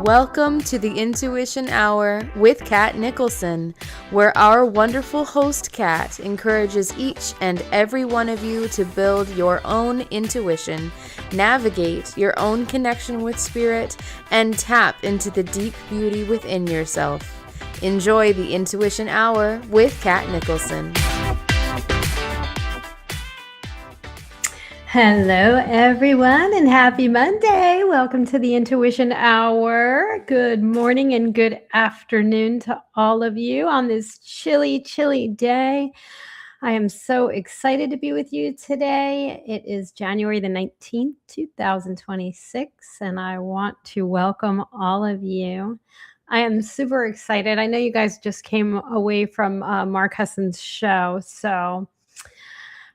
Welcome to the Intuition Hour with Katt Nicholson, where our wonderful host Katt encourages each and every one of you to build your own intuition, navigate your own connection with spirit, and tap into the deep beauty within yourself. Enjoy the Intuition Hour with Katt Nicholson. Hello, everyone, and happy Monday. Welcome to the Intuition Hour. Good morning and good afternoon to all of you on this chilly, chilly day. I am so excited to be with you today. It is January the 19th, 2026, and I want to welcome all of you. I am super excited. I know you guys just came away from Mark Husson's show, so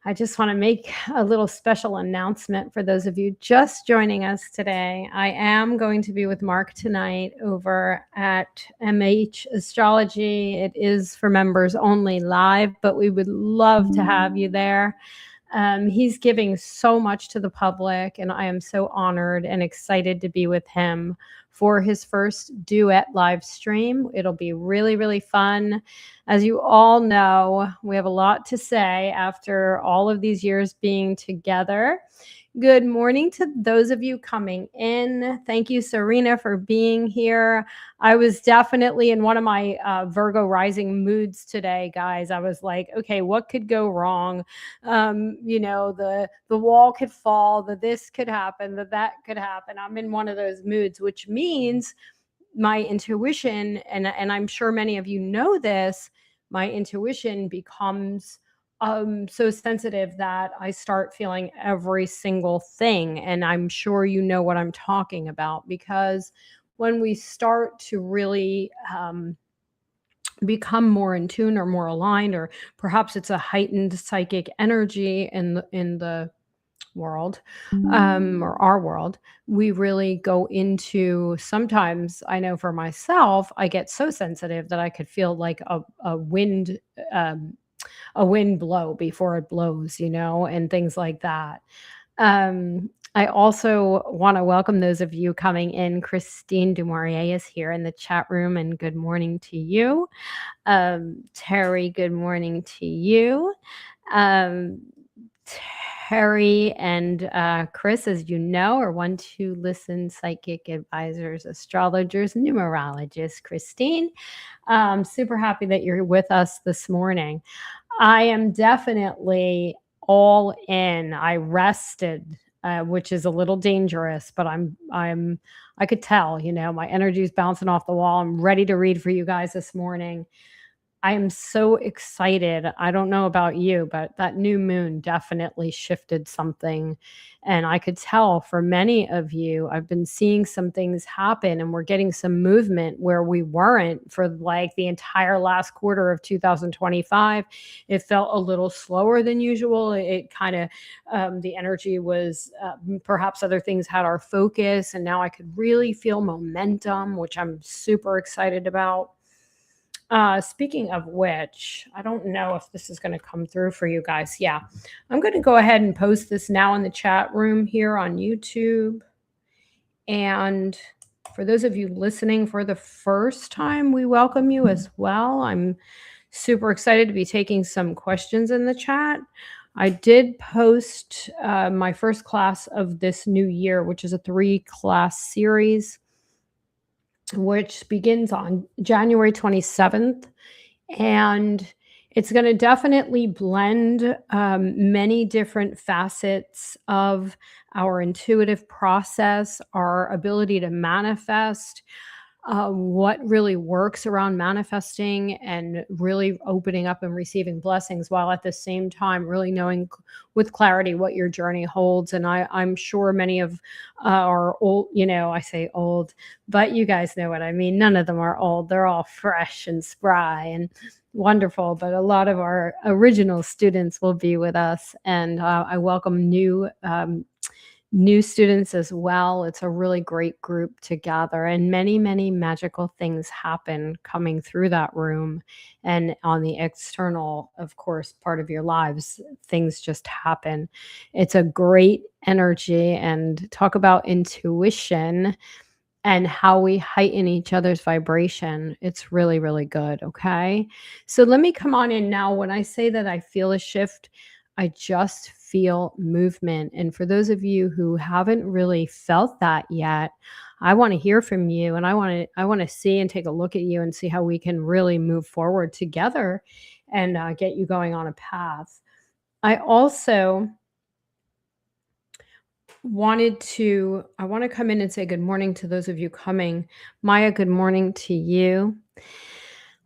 I just want to make a little special announcement for those of you just joining us today. I am going to be with Mark tonight over at MH Astrology. It is for members only live, but we would love to have you there. He's giving so much to the public, and I am so honored and excited to be with him for his first duet live stream. It'll be really, really fun. As you all know, we have a lot to say after all of these years being together. Good morning to those of you coming in. Thank you, Serena, for being here. I was definitely in one of my Virgo rising moods today, guys. I was like, okay, what could go wrong? The wall could fall, this could happen, that could happen. I'm in one of those moods, which means my intuition, and I'm sure many of you know this, my intuition becomes so sensitive that I start feeling every single thing. And I'm sure you know what I'm talking about, because when we start to really become more in tune or more aligned, or perhaps it's a heightened psychic energy in the world, or our world, we really go into, sometimes I know for myself, I get so sensitive that I could feel like a wind blow before it blows, and things like that. I also want to welcome those of you coming in. Christine Dumaurier is here in the chat room, and good morning to you. Terry, good morning to you. Terry and Chris, as you know, are 1-2 Listen psychic advisors, astrologers, numerologists. Christine, super happy that you're with us this morning. I am definitely all in. I rested, which is a little dangerous, but I could tell, my energy is bouncing off the wall. I'm ready to read for you guys this morning. I am so excited. I don't know about you, but that new moon definitely shifted something. And I could tell for many of you, I've been seeing some things happen, and we're getting some movement where we weren't for like the entire last quarter of 2025. It felt a little slower than usual. It kind of, the energy was, perhaps other things had our focus, and now I could really feel momentum, which I'm super excited about. Speaking of which, I don't know if this is going to come through for you guys. Yeah, I'm going to go ahead and post this now in the chat room here on YouTube. And for those of you listening for the first time, we welcome you as well. I'm super excited to be taking some questions in the chat. I did post my first class of this new year, which is a 3-class series, which begins on January 27th. And it's going to definitely blend many different facets of our intuitive process, our ability to manifest. what really works around manifesting and really opening up and receiving blessings, while at the same time really knowing with clarity what your journey holds. And I'm sure many of our old, I say old, but you guys know what I mean. None of them are old. They're all fresh and spry and wonderful. But a lot of our original students will be with us, and I welcome new students as well. It's a really great group to gather, and many, many magical things happen coming through that room. And on the external, of course, part of your lives, things just happen. It's a great energy. And talk about intuition and how we heighten each other's vibration. It's really, really good. Okay. So let me come on in now. When I say that I feel a shift, I just feel movement. And for those of you who haven't really felt that yet, I want to hear from you, and I want to see and take a look at you and see how we can really move forward together and get you going on a path. I also I want to come in and say good morning to those of you coming. Maya, good morning to you.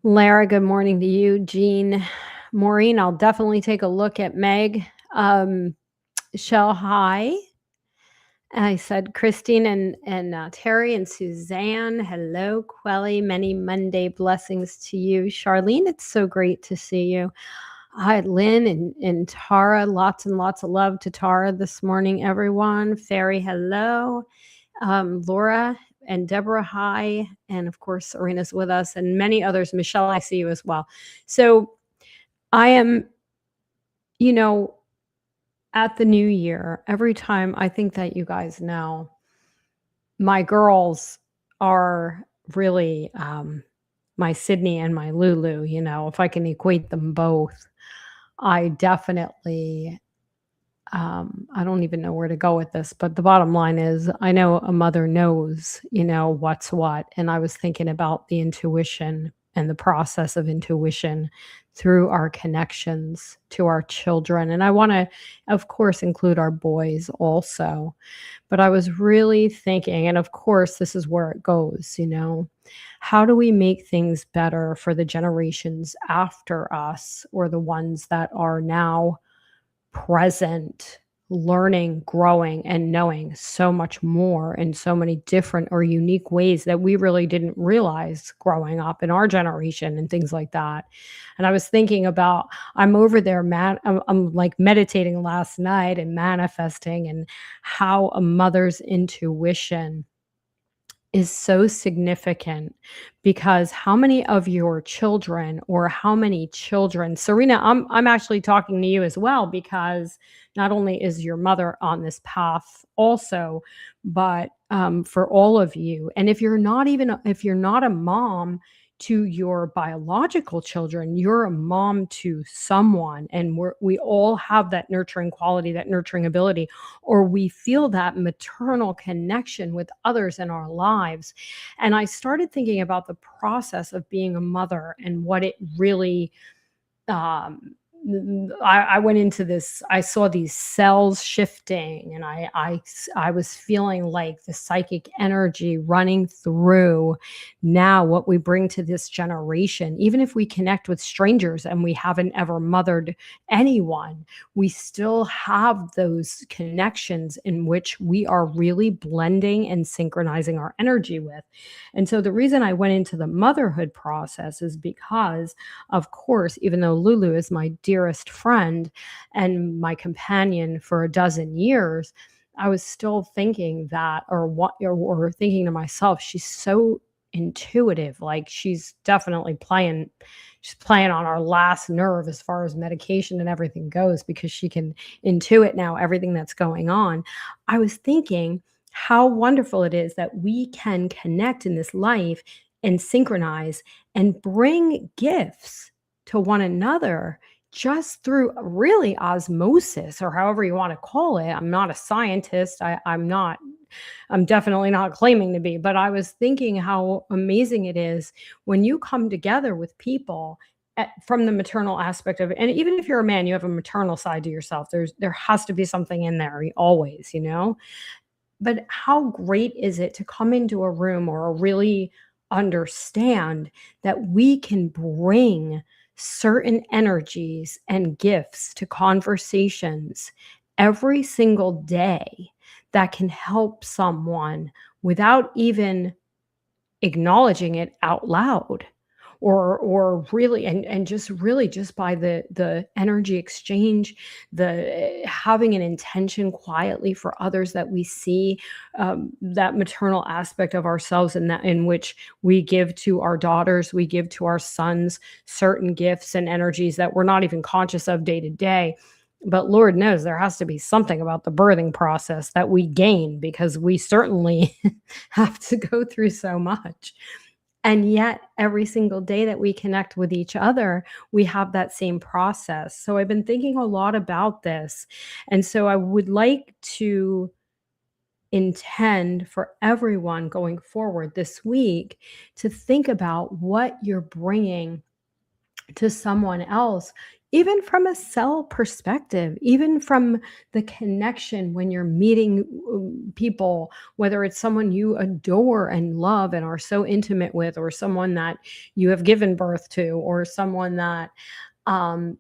Lara, good morning to you. Jean, Maureen, I'll definitely take a look at Meg. Shell, hi. I said Christine and Terry and Suzanne. Hello, Quelly. Many Monday blessings to you. Charlene, it's so great to see you. Hi, Lynn and Tara. Lots and lots of love to Tara this morning, everyone. Fairy, hello. Laura and Deborah, hi. And of course, Serena's with us, and many others. Michelle, I see you as well. So I am, at the new year, every time I think that you guys know, my girls are really my Sydney and my Lulu, if I can equate them both. I definitely, I don't even know where to go with this, but the bottom line is I know a mother knows, what's what. And I was thinking about the intuition and the process of intuition through our connections to our children. And I want to, of course, include our boys also. But I was really thinking, and of course, this is where it goes, how do we make things better for the generations after us, or the ones that are now present, learning, growing, and knowing so much more in so many different or unique ways that we really didn't realize growing up in our generation and things like that. And I was thinking about, I'm over there, I'm like meditating last night and manifesting, and how a mother's intuition is so significant, because how many of your children, or how many children, Serena, I'm actually talking to you as well, because not only is your mother on this path also, but for all of you. And if you're not a mom to your biological children, you're a mom to someone, and we all have that nurturing quality, that nurturing ability, or we feel that maternal connection with others in our lives. And I started thinking about the process of being a mother and what it really, I went into this, I saw these cells shifting, and I was feeling like the psychic energy running through now what we bring to this generation. Even if we connect with strangers and we haven't ever mothered anyone, we still have those connections in which we are really blending and synchronizing our energy with. And so the reason I went into the motherhood process is because, of course, even though Lulu is my dearest friend and my companion for a dozen years, I was still thinking that, or thinking to myself, she's so intuitive. Like, she's definitely playing on our last nerve as far as medication and everything goes, because she can intuit now everything that's going on. I was thinking how wonderful it is that we can connect in this life and synchronize and bring gifts to one another just through really osmosis, or however you want to call it. I'm not a scientist. I'm definitely not claiming to be, but I was thinking how amazing it is when you come together with people from the maternal aspect of it. And even if you're a man, you have a maternal side to yourself. There has to be something in there always. But how great is it to come into a room, or a really understand that we can bring certain energies and gifts to conversations every single day that can help someone without even acknowledging it out loud, or really, and just really just by the energy exchange, the having an intention quietly for others that we see, that maternal aspect of ourselves, and that in which we give to our daughters, we give to our sons certain gifts and energies that we're not even conscious of day to day. But Lord knows there has to be something about the birthing process that we gain, because we certainly have to go through so much. And yet, every single day that we connect with each other, we have that same process. So I've been thinking a lot about this. And so I would like to intend for everyone going forward this week to think about what you're bringing to someone else, even from a cell perspective, even from the connection when you're meeting people, whether it's someone you adore and love and are so intimate with, or someone that you have given birth to, or someone that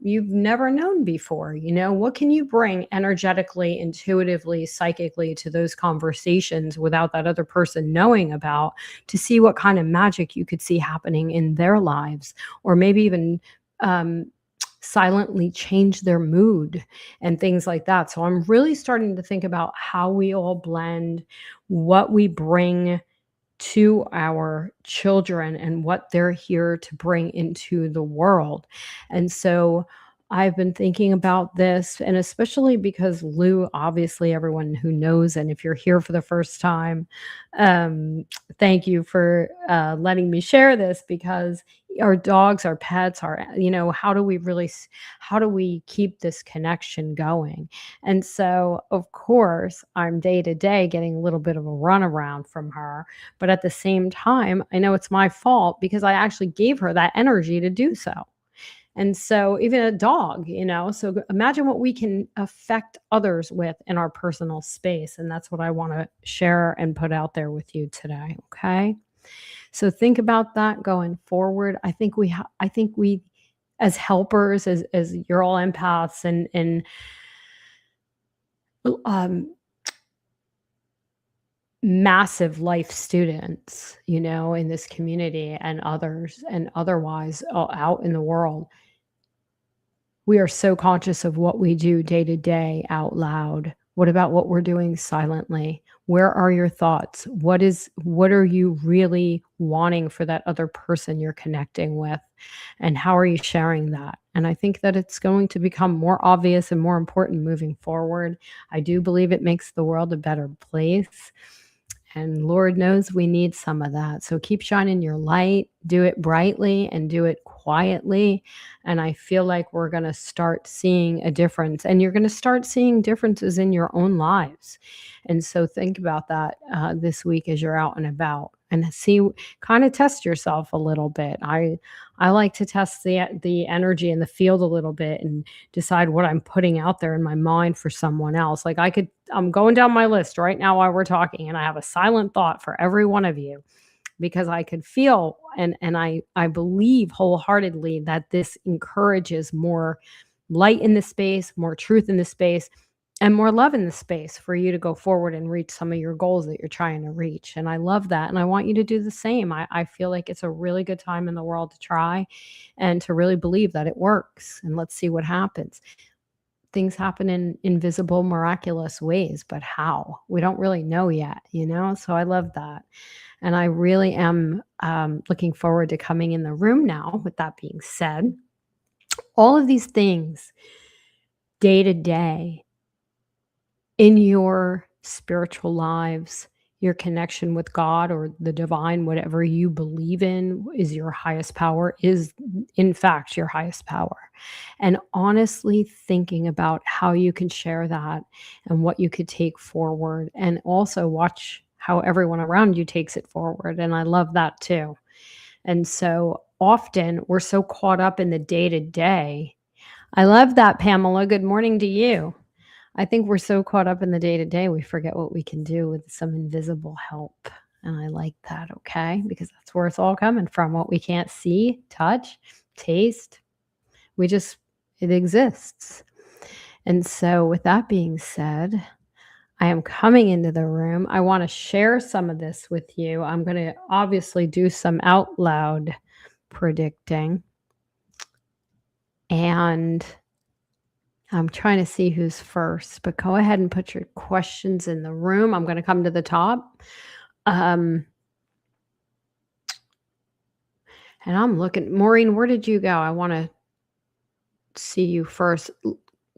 you've never known before. What can you bring energetically, intuitively, psychically to those conversations without that other person knowing about, to see what kind of magic you could see happening in their lives, or maybe even um, silently change their mood and things like that. So I'm really starting to think about how we all blend, what we bring to our children, and what they're here to bring into the world. And so I've been thinking about this, and especially because Lou, obviously, everyone who knows, and if you're here for the first time, um, thank you for letting me share this, because our dogs, our pets, how do we how do we keep this connection going? And so, of course, I'm day to day getting a little bit of a runaround from her, but at the same time, I know it's my fault because I actually gave her that energy to do so. And so, even a dog, so imagine what we can affect others with in our personal space. And that's what I want to share and put out there with you today. Okay. So think about that going forward. I think we, as helpers, as you're all empaths, and um, massive life students, in this community and others and otherwise, out in the world. We are so conscious of what we do day to day out loud. What about what we're doing silently? Where are your thoughts? What are you really wanting for that other person you're connecting with? And how are you sharing that? And I think that it's going to become more obvious and more important moving forward. I do believe it makes the world a better place. And Lord knows we need some of that. So keep shining your light, do it brightly and do it quietly. And I feel like we're going to start seeing a difference, and you're going to start seeing differences in your own lives. And so think about that this week as you're out and about, and see, kind of test yourself a little bit. I like to test the energy in the field a little bit and decide what I'm putting out there in my mind for someone else. Like I'm going down my list right now while we're talking, and I have a silent thought for every one of you, because I could feel, and I believe wholeheartedly that this encourages more light in the space, more truth in the space, and more love in the space for you to go forward and reach some of your goals that you're trying to reach. And I love that. And I want you to do the same. I feel like it's a really good time in the world to try and to really believe that it works. And let's see what happens. Things happen in invisible, miraculous ways, but how? We don't really know yet, So I love that. And I really am looking forward to coming in the room now. With that being said, all of these things day to day in your spiritual lives, your connection with God or the divine, whatever you believe in is your highest power, is in fact your highest power. And honestly thinking about how you can share that and what you could take forward, and also watch how everyone around you takes it forward. And I love that too. And so often we're so caught up in the day to day. I love that, Pamela. Good morning to you. I think we're so caught up in the day to day, we forget what we can do with some invisible help. And I like that, okay? Because that's where it's all coming from. What we can't see, touch, taste, it exists. And so, with that being said, I am coming into the room. I want to share some of this with you. I'm going to obviously do some out loud predicting. And I'm trying to see who's first, but go ahead and put your questions in the room. I'm going to come to the top. And I'm looking, Maureen, where did you go? I want to see you first.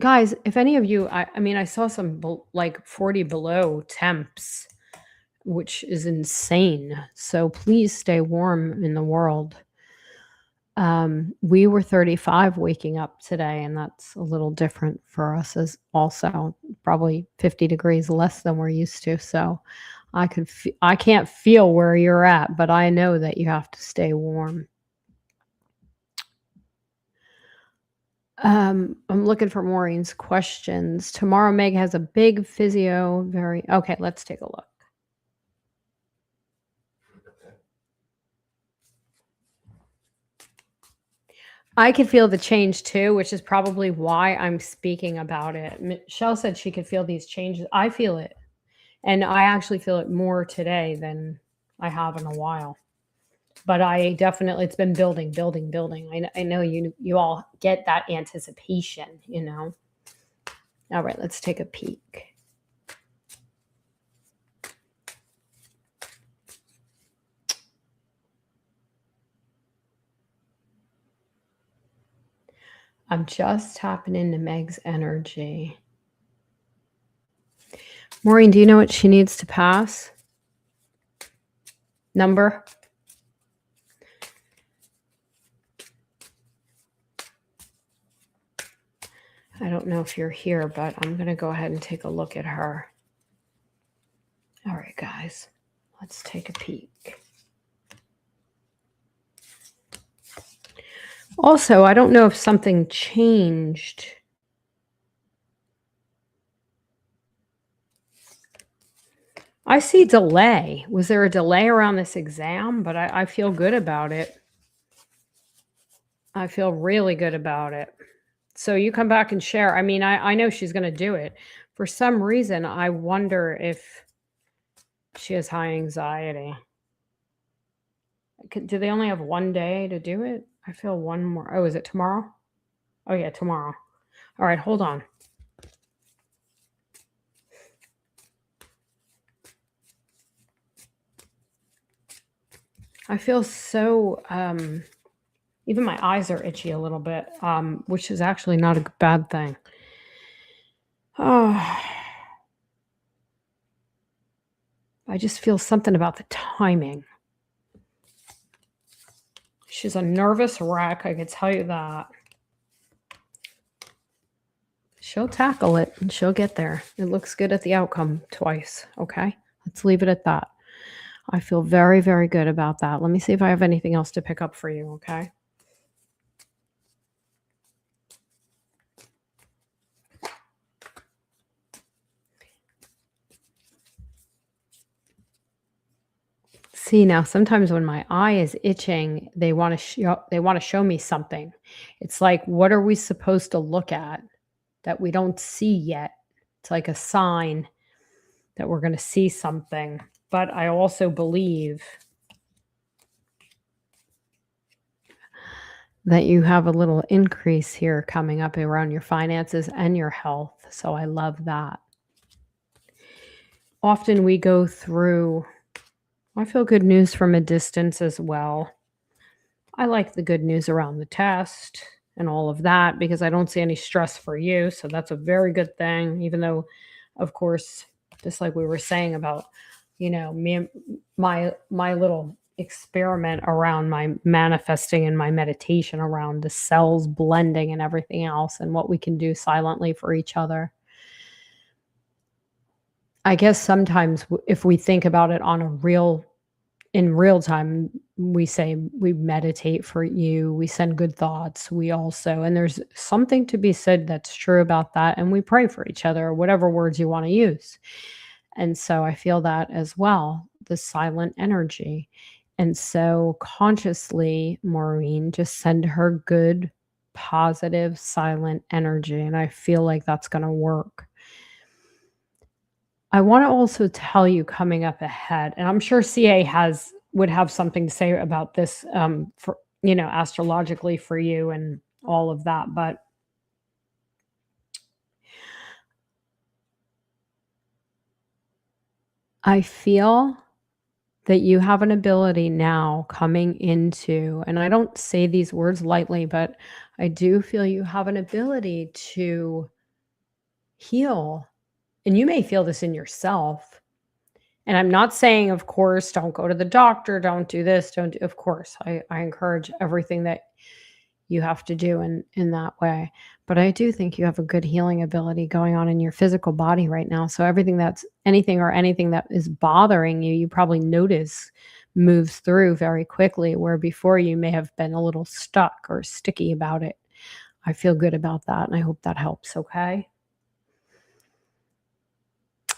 Guys, if any of you, I mean, I saw some like 40 below temps, which is insane. So please stay warm in the world. We were 35 waking up today, and that's a little different for us as also probably 50 degrees less than we're used to. So I can't feel where you're at, but I know that you have to stay warm. I'm looking for Maureen's questions. Tomorrow, Meg has a big physio. Okay, let's take a look. I could feel the change too, which is probably why I'm speaking about it. Michelle said she could feel these changes. I feel it. And I actually feel it more today than I have in a while. But it's been building. I know you all get that anticipation, you know. All right, let's take a peek. I'm just tapping into Meg's energy. Maureen, do you know what she needs to pass? Number? I don't know if you're here, but I'm going to go ahead and take a look at her. All right, guys, let's take a peek. Also, I don't know if something changed. I see delay. Was there a delay around this exam? But I feel good about it. I feel really good about it. So you come back and share. I mean, I know she's going to do it. For some reason, I wonder if she has high anxiety. Do they only have one day to do it? I feel one more. Oh, is it tomorrow? Oh, yeah, tomorrow. All right, hold on. I feel so, even my eyes are itchy a little bit, which is actually not a bad thing. Oh, I just feel something about the timing. She's a nervous wreck, I can tell you that. She'll tackle it and she'll get there. It looks good at the outcome twice, okay? Let's leave it at that. I feel very, very good about that. Let me see if I have anything else to pick up for you, okay? See, now sometimes when my eye is itching, they want to show me something. It's like, what are we supposed to look at that we don't see yet? It's like a sign that we're going to see something. But I also believe that you have a little increase here coming up around your finances and your health. So I love that. Often we go through, I feel good news from a distance as well. I like the good news around the test and all of that because I don't see any stress for you. So that's a very good thing, even though, of course, just like we were saying about, you know, my little experiment around my manifesting and my meditation around the cells blending and everything else and what we can do silently for each other. I guess sometimes if we think about it in real time, we say we meditate for you, we send good thoughts, and there's something to be said that's true about that. And we pray for each other, whatever words you want to use. And so I feel that as well. the silent energy. And so consciously, Maureen, just send her good, positive, silent energy. And I feel like that's going to work. I want to also tell you coming up ahead, and I'm sure CA would have something to say about this for astrologically for you and all of that, but I feel that you have an ability now coming into, and I don't say these words lightly, but I do feel you have an ability to heal. And you may feel this in yourself. And I'm not saying, of course, don't go to the doctor, don't do this, don't do, of course, I encourage everything that you have to do in that way. But I do think you have a good healing ability going on in your physical body right now. So anything that is bothering you, you probably notice moves through very quickly, where before you may have been a little stuck or sticky about it. I feel good about that, and I hope that helps, okay?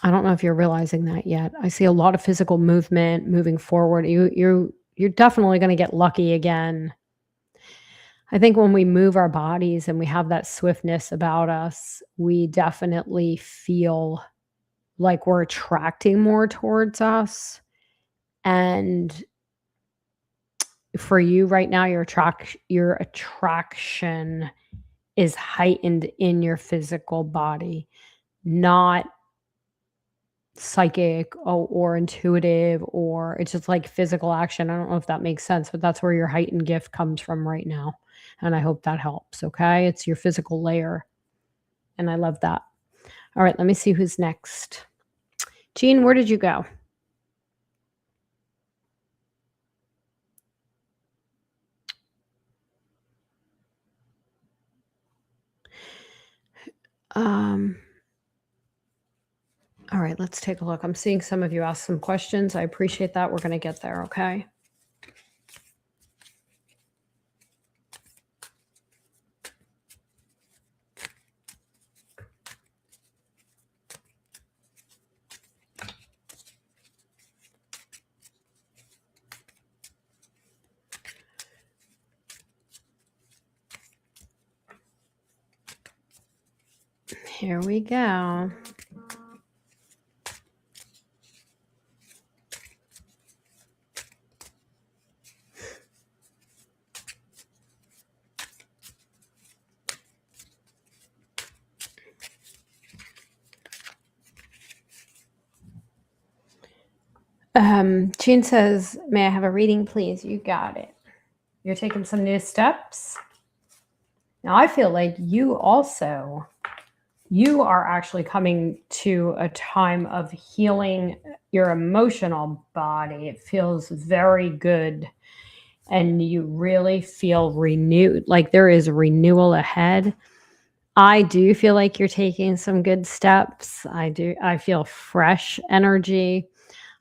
I don't know if you're realizing that yet. I see a lot of physical movement moving forward. You're definitely going to get lucky again. I think when we move our bodies and we have that swiftness about us, we definitely feel like we're attracting more towards us. And for you right now, your attraction is heightened in your physical body, not psychic or intuitive, or it's just like physical action. I don't know if that makes sense, but that's where your heightened gift comes from right now. And I hope that helps. Okay. It's your physical layer. And I love that. All right. Let me see who's next. Jean, where did you go? All right, let's take a look. I'm seeing some of you ask some questions. I appreciate that. We're going to get there. Okay. Here we go. Jean says, may I have a reading, please? You got it. You're taking some new steps. Now, I feel like you are actually coming to a time of healing your emotional body. It feels very good. And you really feel renewed, like there is renewal ahead. I do feel like you're taking some good steps. I feel fresh energy.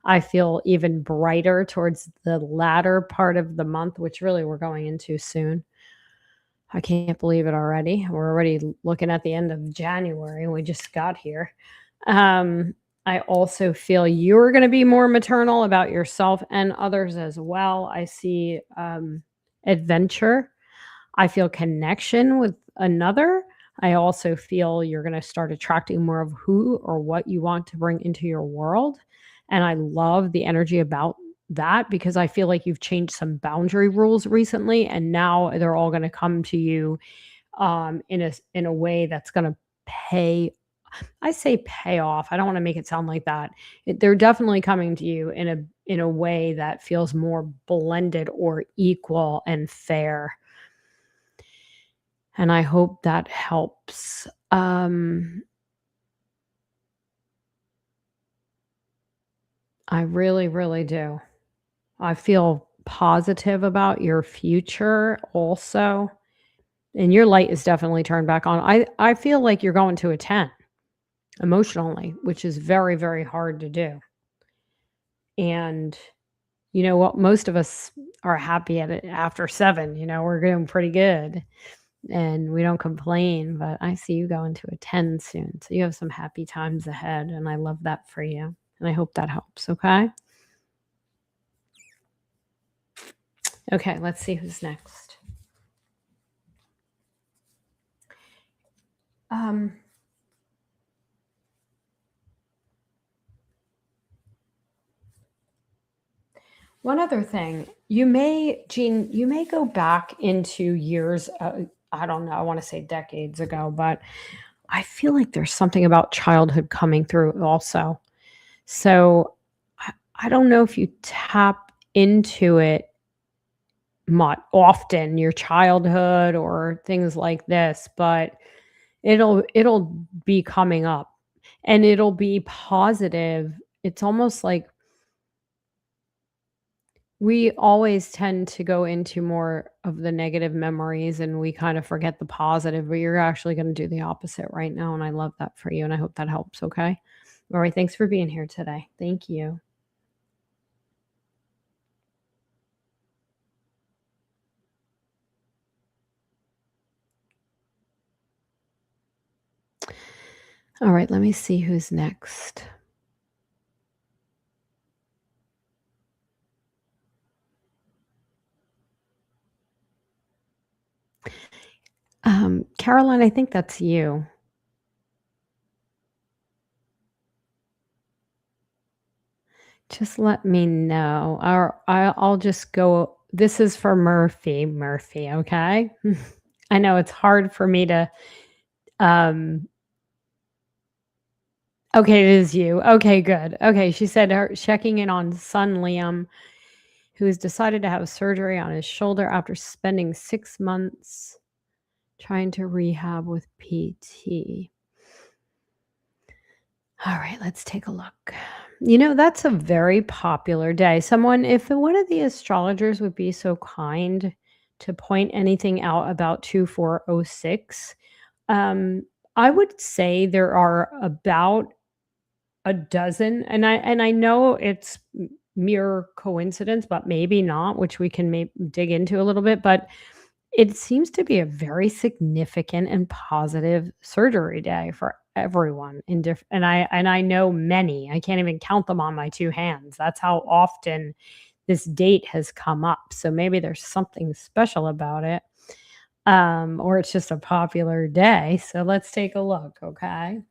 I feel even brighter towards the latter part of the month, which really we're going into soon. I can't believe it already. We're already looking at the end of January. We just got here. I also feel you're going to be more maternal about yourself and others as well. I see adventure. I feel connection with another. I also feel you're going to start attracting more of who or what you want to bring into your world. And I love the energy about that, because I feel like you've changed some boundary rules recently, and now they're all going to come to you in a way that's going to pay. I say pay off. I don't want to make it sound like that. They're definitely coming to you in a way that feels more blended or equal and fair. And I hope that helps. I really, really do. I feel positive about your future also. And your light is definitely turned back on. I feel like you're going to a 10 emotionally, which is very, very hard to do. And you know what? Most of us are happy at it after 7. We're doing pretty good and we don't complain, but I see you going to a 10 soon. So you have some happy times ahead. And I love that for you. And I hope that helps. Okay. Okay, let's see who's next. One other thing, Jean, you may go back into years, I don't know, I want to say decades ago, but I feel like there's something about childhood coming through also. So I don't know if you tap into it much often, your childhood or things like this, but it'll be coming up and it'll be positive. It's almost like we always tend to go into more of the negative memories and we kind of forget the positive, but you're actually going to do the opposite right now. And I love that for you. And I hope that helps. Okay. All right. Thanks for being here today. Thank you. All right. Let me see who's next. Caroline, I think that's you. Just let me know, or I'll just go. This is for Murphy. Murphy, okay? I know it's hard for me to. Um, okay, it is you. Okay, good. Okay, she said her checking in on son Liam, who has decided to have surgery on his shoulder after spending 6 months trying to rehab with PT. All right, let's take a look. You know, that's a very popular day. Someone, if one of the astrologers would be so kind to point anything out about 2406, I would say there are about a dozen, and I know it's mere coincidence, but maybe not, which we can dig into a little bit, but it seems to be a very significant and positive surgery day for everyone in and I know many. I can't even count them on my 2 hands. That's how often this date has come up. So maybe there's something special about it. Or it's just a popular day. So let's take a look, okay?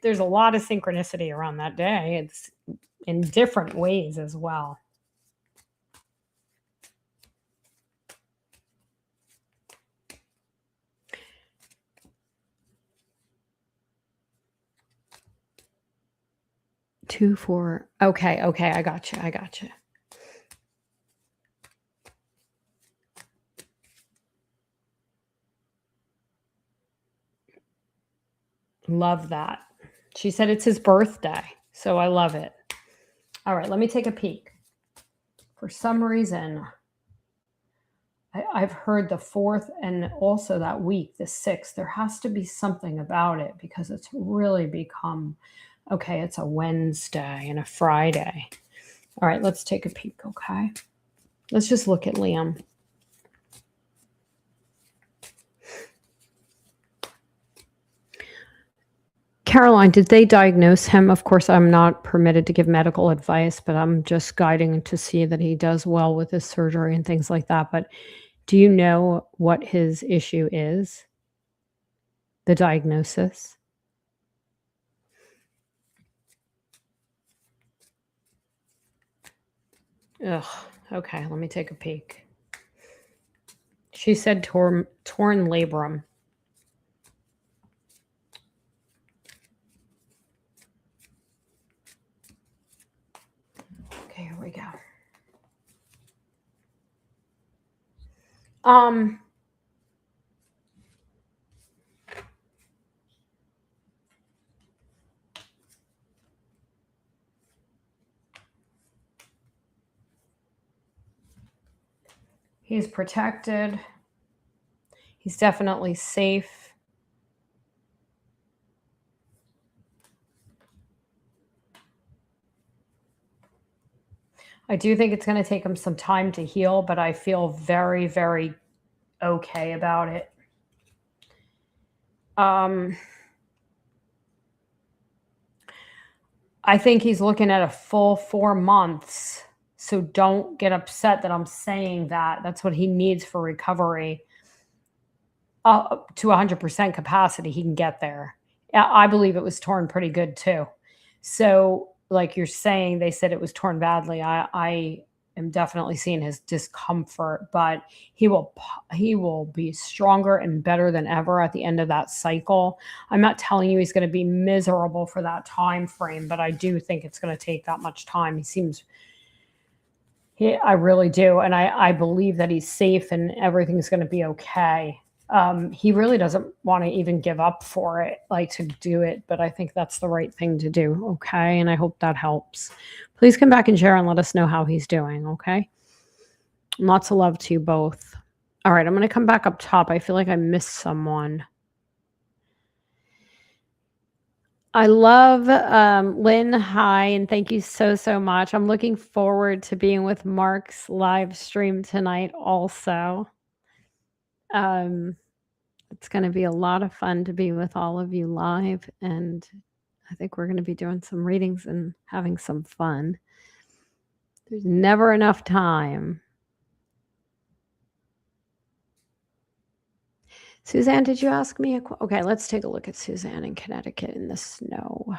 There's a lot of synchronicity around that day. It's in different ways as well. Two, four. Okay, I got you. Love that. She said it's his birthday, so I love it. All right, let me take a peek. For some reason, I've heard the 4th and also that week, the 6th. There has to be something about it because it's really become, okay, it's a Wednesday and a Friday. All right, let's take a peek, okay? Let's just look at Liam. Caroline, did they diagnose him? Of course, I'm not permitted to give medical advice, but I'm just guiding to see that he does well with his surgery and things like that. But do you know what his issue is? The diagnosis? Ugh. Okay, let me take a peek. She said torn labrum. Okay, here we go. He's protected. He's definitely safe. I do think it's going to take him some time to heal, but I feel very, very okay about it. I think he's looking at a full 4 months So don't get upset that I'm saying that. That's what he needs for recovery. To 100% capacity, he can get there. I believe it was torn pretty good too. So, like you're saying, they said it was torn badly. I am definitely seeing his discomfort, but he will be stronger and better than ever at the end of that cycle. I'm not telling you he's going to be miserable for that time frame, but I do think it's going to take that much time. I really do, and I believe that he's safe and everything's going to be okay. He really doesn't want to even give up for it, like to do it, but I think that's the right thing to do. Okay. And I hope that helps. Please come back and share and let us know how he's doing. Okay. Lots of love to you both. All right. I'm going to come back up top. I feel like I missed someone. I love Lynn. Hi, and thank you so much. I'm looking forward to being with Mark's live stream tonight also. It's going to be a lot of fun to be with all of you live, and I think we're going to be doing some readings and having some fun. There's never enough time. Suzanne, did you ask me okay, let's take a look at Suzanne in Connecticut in the snow.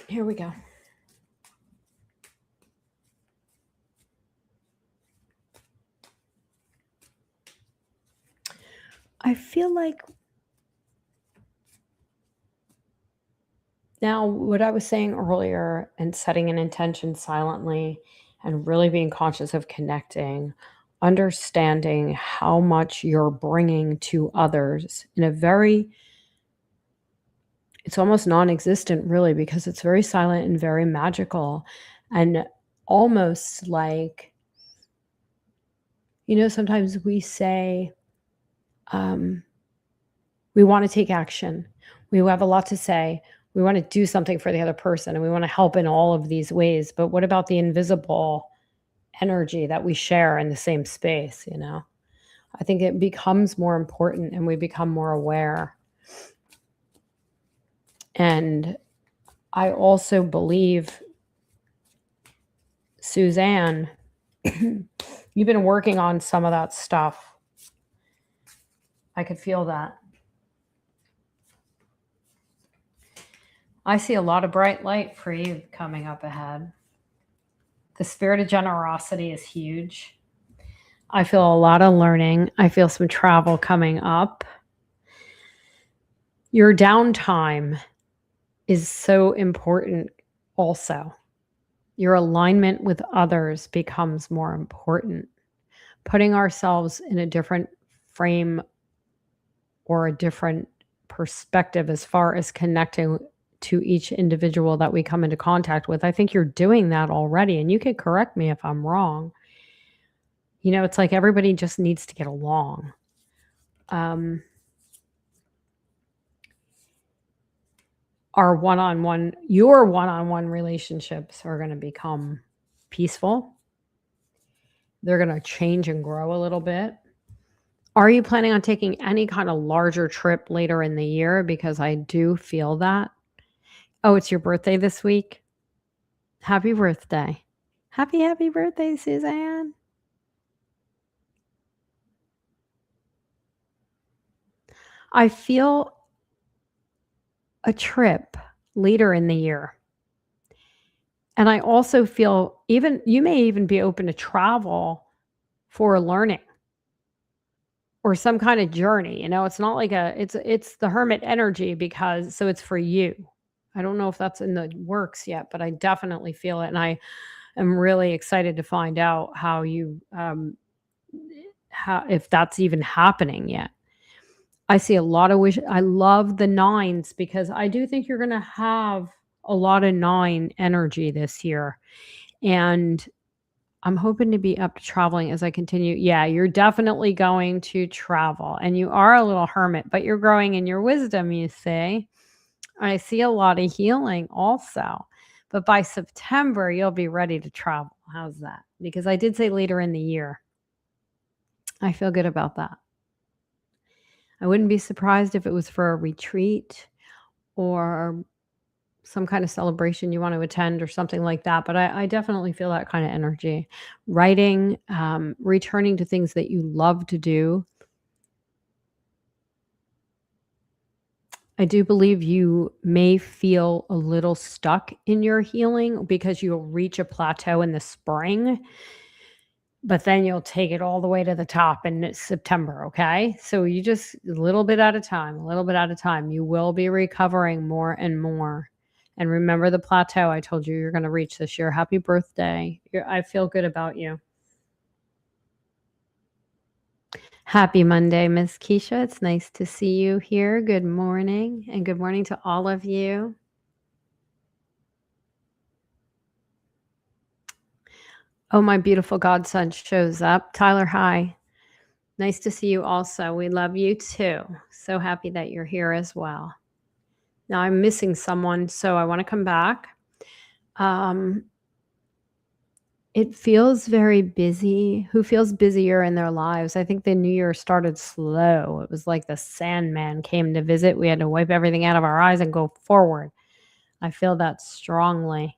Here we go. I feel like now what I was saying earlier and setting an intention silently and really being conscious of connecting, understanding how much you're bringing to others in a very, it's almost non-existent really, because it's very silent and very magical and almost like, sometimes we say, we want to take action. We have a lot to say. We want to do something for the other person and we want to help in all of these ways. But what about the invisible energy that we share in the same space? I think it becomes more important and we become more aware. And I also believe, Suzanne, you've been working on some of that stuff. I could feel that. I see a lot of bright light for you coming up ahead. The spirit of generosity is huge. I feel a lot of learning. I feel some travel coming up. Your downtime is so important also. Your alignment with others becomes more important. Putting ourselves in a different frame or a different perspective as far as connecting to each individual that we come into contact with. I think you're doing that already, and you can correct me if I'm wrong. It's like everybody just needs to get along. Your one-on-one relationships are going to become peaceful. They're going to change and grow a little bit. Are you planning on taking any kind of larger trip later in the year? Because I do feel that. Oh, it's your birthday this week? Happy birthday. Happy birthday, Suzanne. I feel a trip later in the year. And I also feel you may even be open to travel for learning or some kind of journey. It's not like it's the hermit energy so it's for you. I don't know if that's in the works yet, but I definitely feel it. And I am really excited to find out how if that's even happening yet. I see a lot of wish. I love the 9s because I do think you're going to have a lot of 9 energy this year. And I'm hoping to be up to traveling as I continue. Yeah, you're definitely going to travel. And you are a little hermit, but you're growing in your wisdom, you see. I see a lot of healing also. But by September, you'll be ready to travel. How's that? Because I did say later in the year. I feel good about that. I wouldn't be surprised if it was for a retreat or some kind of celebration you want to attend or something like that. But I definitely feel that kind of energy. Writing, returning to things that you love to do. I do believe you may feel a little stuck in your healing because you'll reach a plateau in the spring, but then you'll take it all the way to the top in September, okay? So you just a little bit at a time, a little bit at a time. You will be recovering more and more. And remember the plateau I told you you're going to reach this year. Happy birthday. I feel good about you. Happy Monday, Miss Keisha. It's nice to see you here. Good morning, and good morning to all of you. Oh, my beautiful godson shows up. Tyler, hi. Nice to see you also. We love you too. So happy that you're here as well. Now I'm missing someone, so I want to come back. It feels very busy. Who feels busier in their lives? I think the new year started slow. It was like the Sandman came to visit. We had to wipe everything out of our eyes and go forward. I feel that strongly.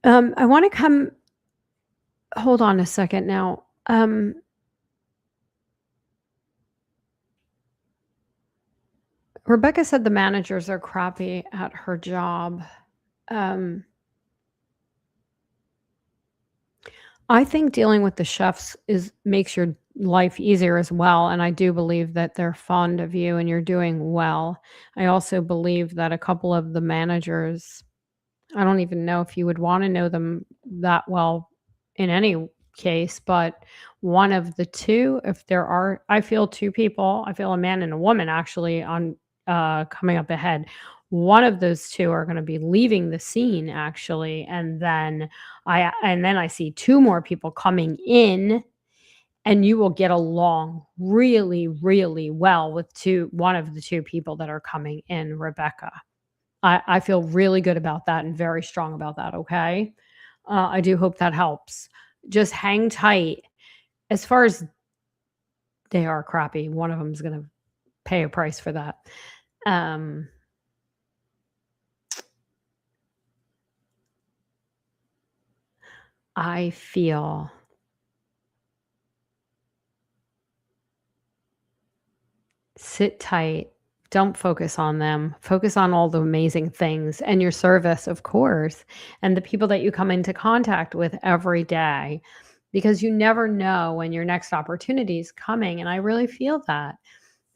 I want to come. Hold on a second now. Rebecca said the managers are crappy at her job. I think dealing with the chefs makes your life easier as well, and I do believe that they're fond of you and you're doing well. I also believe that a couple of the managers, I don't even know if you would wanna know them that well in any case, but one of the 2, if there are I feel 2 people, I feel a man and a woman actually on, coming up ahead. One of those 2 are gonna be leaving the scene actually, and then I see 2 more people coming in, and you will get along really, really well with one of the 2 people that are coming in, Rebecca. I feel really good about that and very strong about that, okay? I do hope that helps. Just hang tight. As far as they are crappy, one of them is gonna pay a price for that. I feel sit tight. Don't focus on them. Focus on all the amazing things and your service, of course, and the people that you come into contact with every day because you never know when your next opportunity is coming. And I really feel that.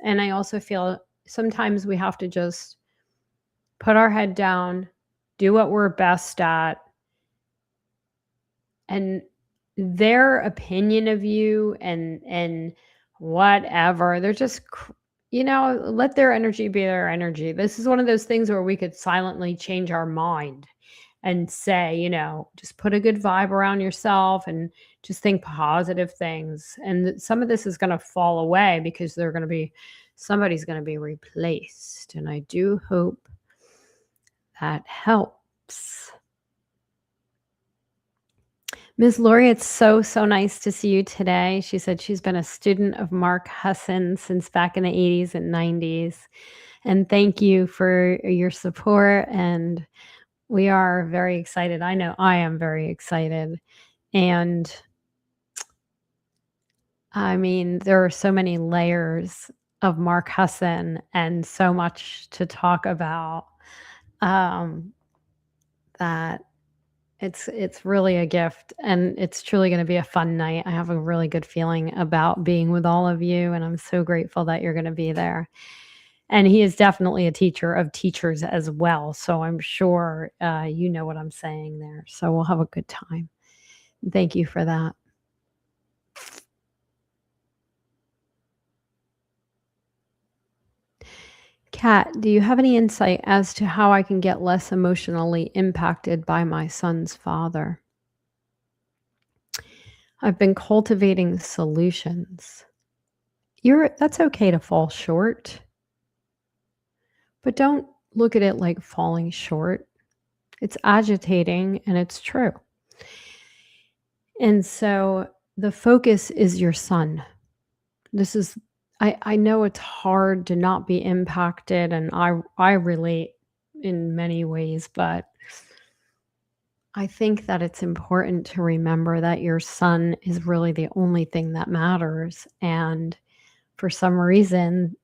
And I also feel sometimes we have to just put our head down, do what we're best at, and their opinion of you and whatever, they're just let their energy be their energy. This is one of those things where we could silently change our mind and say, just put a good vibe around yourself and just think positive things. And some of this is going to fall away because somebody's going to be replaced. And I do hope that helps. Ms. Lori, it's so, so nice to see you today. She said she's been a student of Mark Husson since back in the 80s and 90s. And thank you for your support. And we are very excited. I know I am very excited. And I mean, there are so many layers of Mark Husson and so much to talk about that it's really a gift, and it's truly gonna be a fun night. I have a really good feeling about being with all of you, and I'm so grateful that you're gonna be there. And he is definitely a teacher of teachers as well, so I'm sure, you know what I'm saying there. So we'll have a good time. Thank you for that. Katt, do you have any insight as to how I can get less emotionally impacted by my son's father? I've been cultivating solutions. That's okay to fall short, but don't look at it like falling short. It's agitating and it's true. And so the focus is your son. This is I know it's hard to not be impacted, and I relate in many ways, but I think that it's important to remember that your son is really the only thing that matters. And for some reason,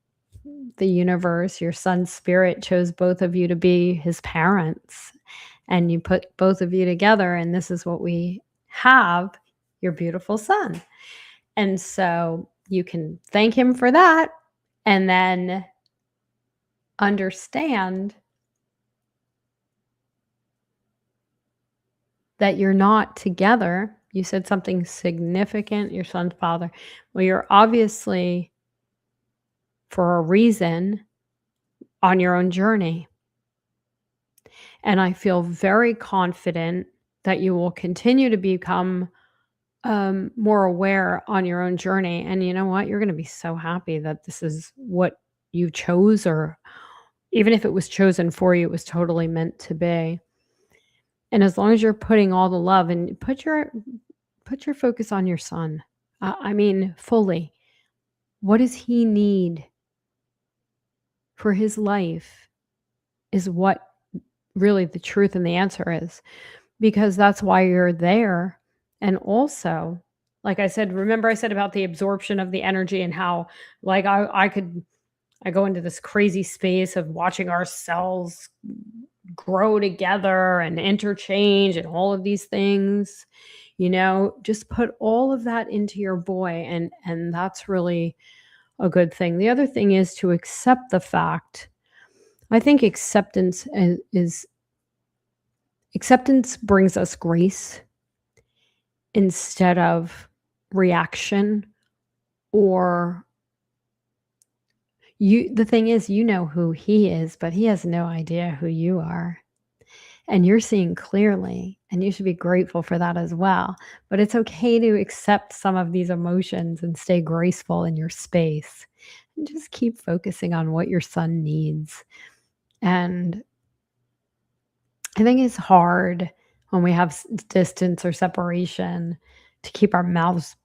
the universe, your son's spirit chose both of you to be his parents. And you put both of you together, and this is what we have, your beautiful son. And so you can thank him for that and then understand that you're not together. You said something significant, your son's father. Well, you're obviously, for a reason, on your own journey. And I feel very confident that you will continue to become more aware on your own journey. And you know what? You're going to be so happy that this is what you chose, or even if it was chosen for you, it was totally meant to be. And as long as you're putting all the love and put your focus on your son. I mean, fully. What does he need for his life is what really the truth and the answer is, because that's why you're there. And also, like I said, remember I said about the absorption of the energy and how, like, I go into this crazy space of watching our cells grow together and interchange and all of these things. Just put all of that into your boy, and that's really a good thing. The other thing is to accept the fact. I think acceptance brings us grace instead of reaction. Or the thing is, you know who he is, but he has no idea who you are. And you're seeing clearly, and you should be grateful for that as well. But it's okay to accept some of these emotions and stay graceful in your space. And just keep focusing on what your son needs. And I think it's hard when we have distance or separation to keep our mouths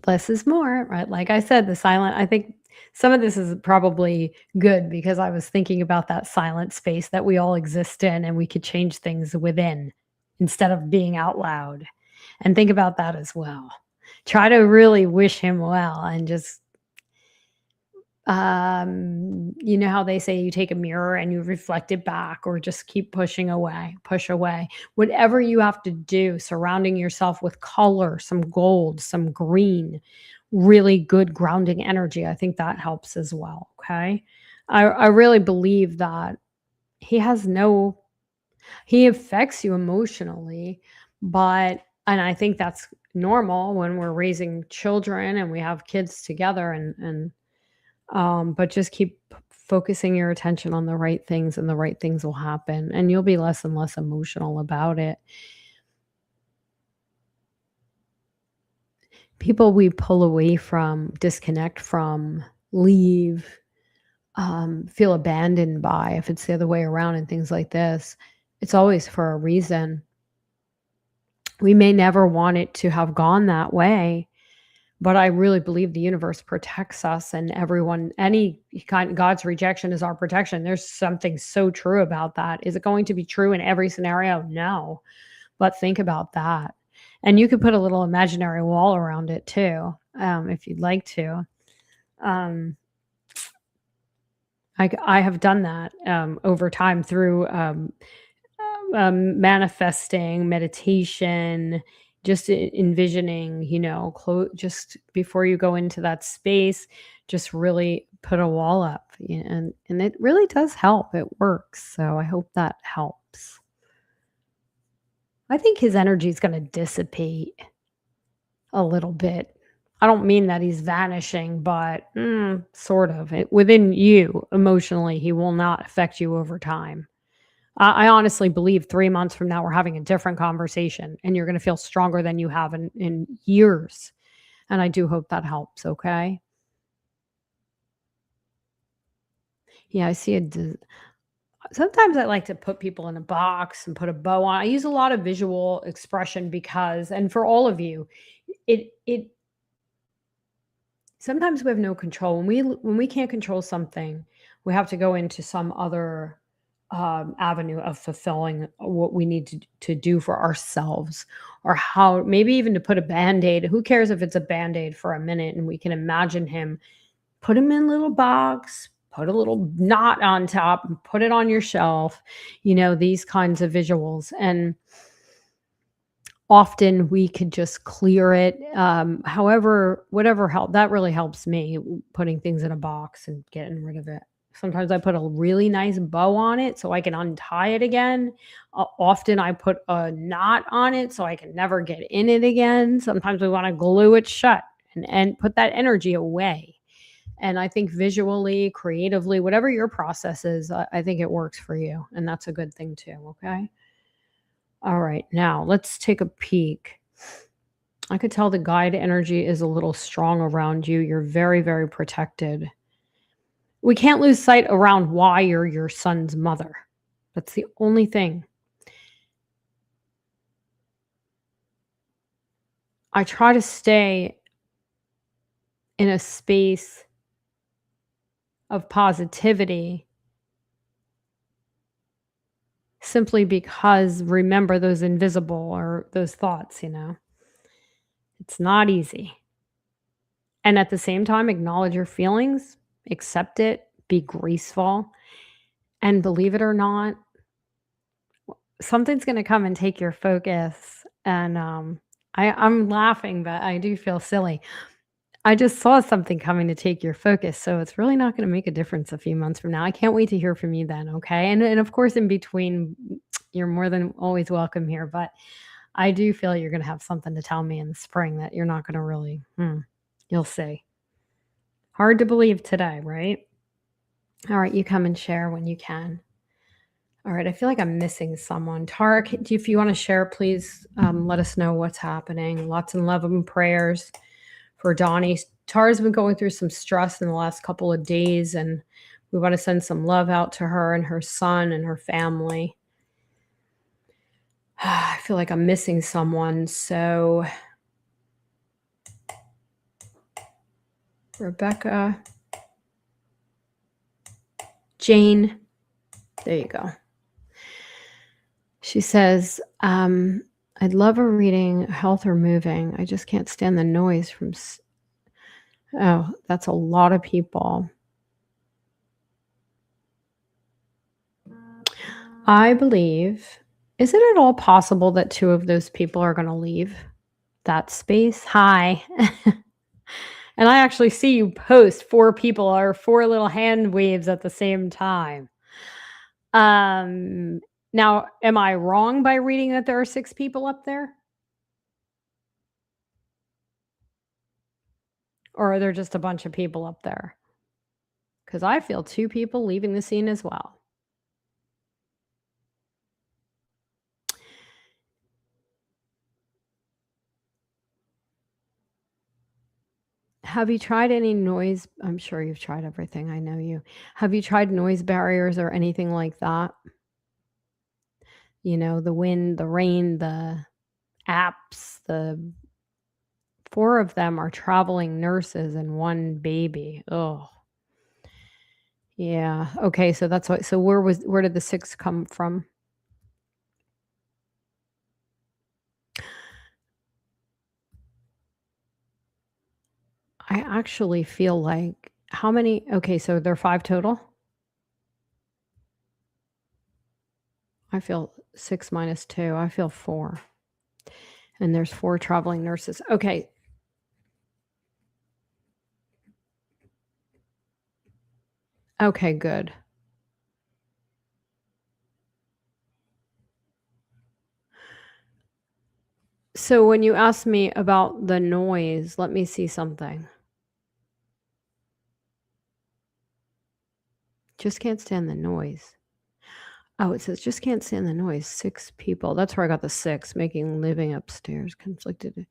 less is more, right? Like I said, I think some of this is probably good because I was thinking about that silent space that we all exist in, and we could change things within instead of being out loud. And think about that as well. Try to really wish him well, and just you know how they say you take a mirror and you reflect it back, or just keep push away. Whatever you have to do, surrounding yourself with color, some gold, some green, really good grounding energy. I think that helps as well. Okay. I really believe that he has no, he affects you emotionally, and I think that's normal when we're raising children and we have kids together, but just keep focusing your attention on the right things, and the right things will happen, and you'll be less and less emotional about it. People we pull away from, disconnect from, leave, feel abandoned by, if it's the other way around and things like this, it's always for a reason. We may never want it to have gone that way, but I really believe the universe protects us, and everyone, any kind, God's rejection is our protection. There's something so true about that. Is it going to be true in every scenario? No. But think about that. And you could put a little imaginary wall around it too, if you'd like to. I have done that over time through manifesting, meditation, just envisioning, just before you go into that space, just really put a wall up, and it really does help. It works. So I hope that helps. I think his energy is going to dissipate a little bit. I don't mean that he's vanishing, but sort of. Within you, emotionally, he will not affect you over time. I honestly believe 3 months from now, we're having a different conversation, and you're going to feel stronger than you have in years. And I do hope that helps. Okay. Yeah, I see Sometimes I like to put people in a box and put a bow on. I use a lot of visual expression because, and for all of you, it sometimes we have no control. When we can't control something, we have to go into some other avenue of fulfilling what we need to do for ourselves, or how maybe even to put a band-aid. Who cares if it's a band-aid for a minute and we can imagine him, put him in a little box, put a little knot on top, and put it on your shelf, these kinds of visuals. And often we could just clear it. However, whatever help that really helps me, putting things in a box and getting rid of it. Sometimes I put a really nice bow on it so I can untie it again. Often I put a knot on it so I can never get in it again. Sometimes we want to glue it shut and put that energy away. And I think visually, creatively, whatever your process is, I think it works for you. And that's a good thing too. Okay. All right. Now let's take a peek. I could tell the guide energy is a little strong around you. You're very, very protected. We can't lose sight around why you're your son's mother. That's the only thing. I try to stay in a space of positivity simply because, remember, those invisible or those thoughts, it's not easy. And at the same time, acknowledge your feelings, accept it, be graceful, and believe it or not, something's going to come and take your focus. And I'm laughing, but I do feel silly. I just saw something coming to take your focus. So it's really not going to make a difference a few months from now. I can't wait to hear from you then. Okay. And of course, in between, you're more than always welcome here. But I do feel you're going to have something to tell me in the spring that you're not going to really, you'll see. Hard to believe today, right? All right. You come and share when you can. All right. I feel like I'm missing someone. Tara, if you want to share, please let us know what's happening. Lots and love and prayers for Donnie. Tara's been going through some stress in the last couple of days, and we want to send some love out to her and her son and her family. I feel like I'm missing someone. So, Rebecca, Jane, there you go. She says, I'd love a reading, health or moving. I just can't stand the noise from. Oh, that's a lot of people. I believe, is it at all possible that 2 of those people are going to leave that space? Hi. And I actually see you post 4 people or 4 little hand waves at the same time. Now, am I wrong by reading that there are 6 people up there? Or are there just a bunch of people up there? Because I feel 2 people leaving the scene as well. Have you tried any noise? I'm sure you've tried everything. I know you. Have you tried noise barriers or anything like that? The wind, the rain, the apps, the 4 of them are traveling nurses and 1 baby. Oh. Yeah. Okay, so that's what, so where did the 6 come from? I actually feel like how many? Okay, so there are 5 total? I feel 6 minus 2. I feel 4. And there's 4 traveling nurses. Okay. Okay, good. So when you asked me about the noise, let me see something. Just can't stand the noise. Oh, it says just can't stand the noise. 6 people. That's where I got the 6, making living upstairs conflicted.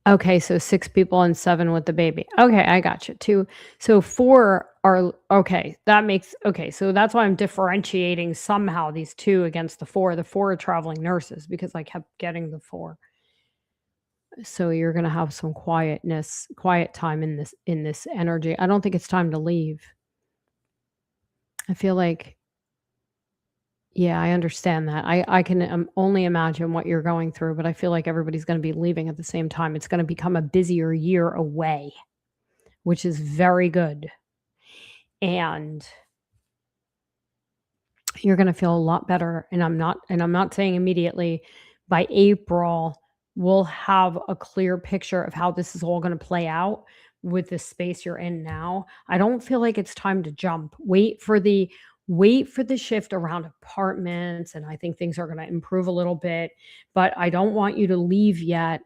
Okay, so 6 people and 7 with the baby. Okay, I got you. 2 so 4 are okay, that makes okay, so that's why I'm differentiating somehow these 2 against the 4. The 4 are traveling nurses because I kept getting the 4. So you're gonna have some quiet time in this energy. I don't think it's time to leave. I feel like yeah, I understand that. I can, only imagine what you're going through, but I feel like everybody's gonna be leaving at the same time. It's gonna become a busier year away, which is very good, and you're gonna feel a lot better, and I'm not saying immediately. By April, we'll have a clear picture of how this is all gonna play out with the space you're in now. I don't feel like it's time to jump. Wait for the shift around apartments, and I think things are gonna improve a little bit, but I don't want you to leave yet.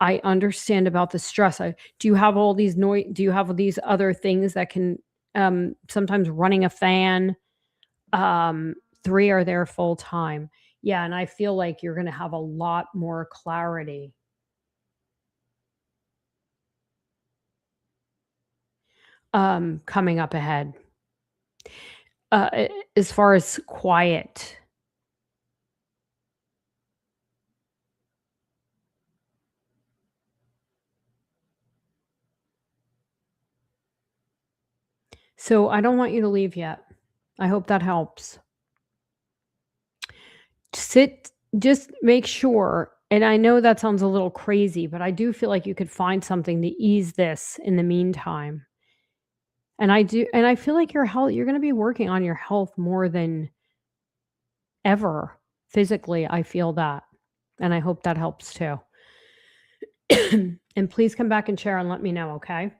I understand about the stress. Do you have all these do you have these other things that can, sometimes running a fan? Um, 3 are there full time. Yeah, and I feel like you're gonna have a lot more clarity, coming up ahead. As far as quiet. So I don't want you to leave yet. I hope that helps. Sit just make sure, and I know that sounds a little crazy, but I do feel like you could find something to ease this in the meantime. And I feel like you're gonna be working on your health more than ever. Physically, I feel that, and I hope that helps too. And please come back and share and let me know, okay?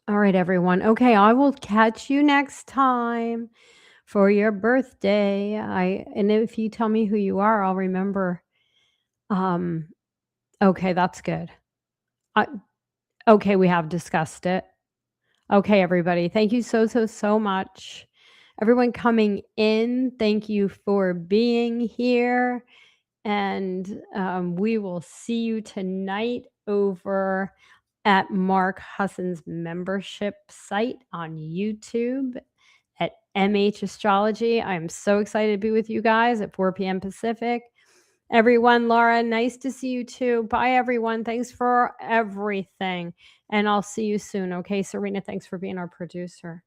All right, everyone. Okay, I will catch you next time for your birthday. And if you tell me who you are, I'll remember. Um, okay, that's good. I, okay, we have discussed it. Okay, everybody. Thank you so much. Everyone coming in, thank you for being here. And we will see you tonight over at Mark Husson's membership site on YouTube at MH Astrology. I'm so excited to be with you guys at 4 p.m. Pacific. Everyone, Laura, nice to see you too. Bye, everyone. Thanks for everything. And I'll see you soon. Okay, Serena, thanks for being our producer.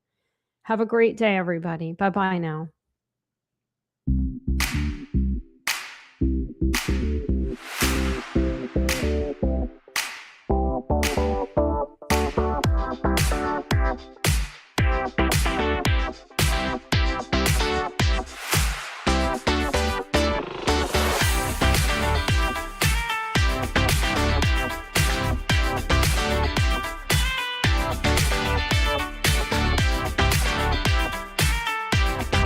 Have a great day, everybody. Bye bye now.